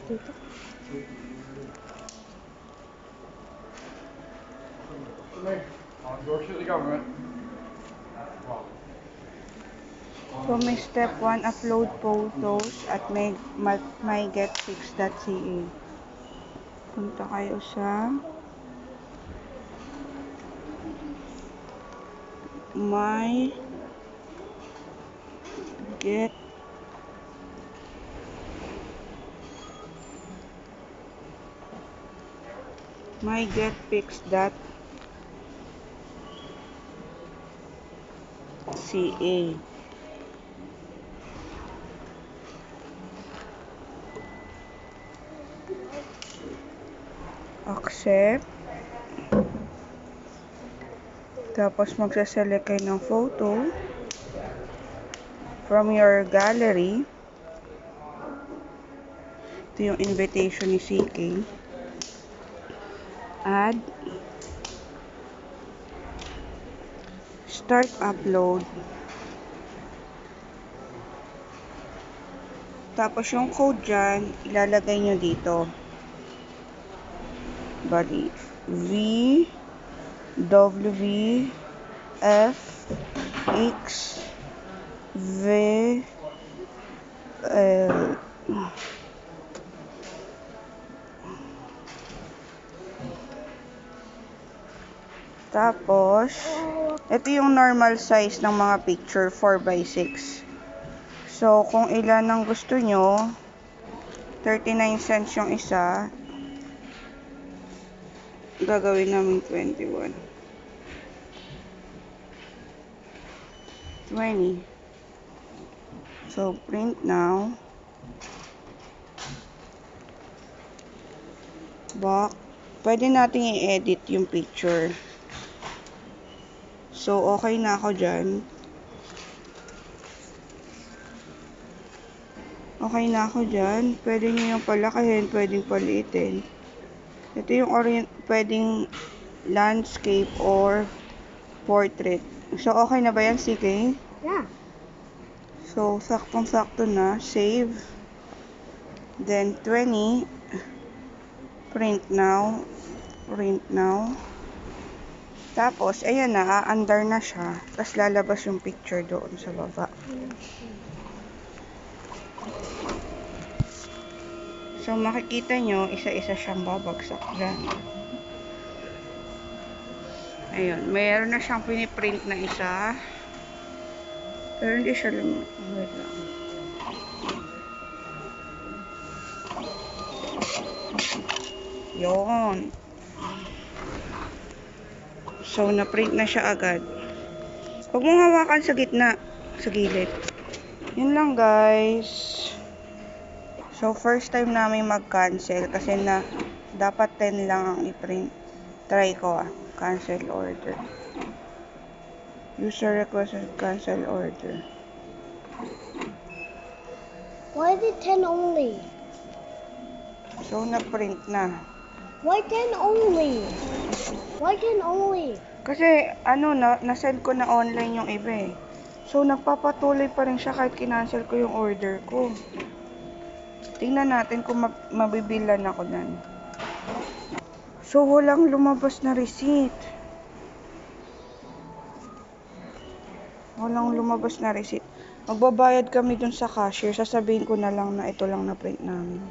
dito. So, may step 1, upload photos at mygetfix.ca. Punta kayo sa mygetfix.ca. Accept. Tapos magsaselect kayo ng photo from your gallery. Ito yung invitation ni CK. Add. Start upload. Tapos yung code dyan, ilalagay nyo dito. Bali, VWFXVL. Tapos, ito yung normal size ng mga picture, 4x6. So, kung ilan ang gusto nyo, 39 cents yung isa, gagawin namin 21. 20. So, print now. Back. Pwede natin i-edit yung picture. So, okay na ako dyan. Okay na ako dyan. Pwede nyo yung palakihin, pwedeng paliitin. Ito yung pwedeng landscape or portrait. So, okay na ba yan, CK? Yeah. So, saktong-sakto na. Save. Then, 20. Print now. Print now. Tapos, ayan na. Under na siya. Tapos, lalabas yung picture doon sa baba. So, makikita nyo, isa-isa siyang babagsak dyan. Ayun, mayroon na siyang piniprint na isa. Pero hindi siya wait lang. Yun. So, na-print na siya agad. Huwag mong hawakan sa gitna, sa gilid. Yun lang, guys. So, first time namin mag-cancel kasi dapat 10 lang ang i-print. Try ko cancel order. User requested cancel order. Why is it 10 only? So, na-print na. Why 10 only? Why 10 only? Kasi, na-send ko na online yung iba eh. So, nagpapatuloy pa rin siya kahit kinancel ko yung order ko. Tingnan natin kung mabibilan ako nan. So, walang lumabas na receipt. Walang lumabas na receipt. Magbabayad kami dun sa cashier. Sasabihin ko na lang na ito lang na print namin.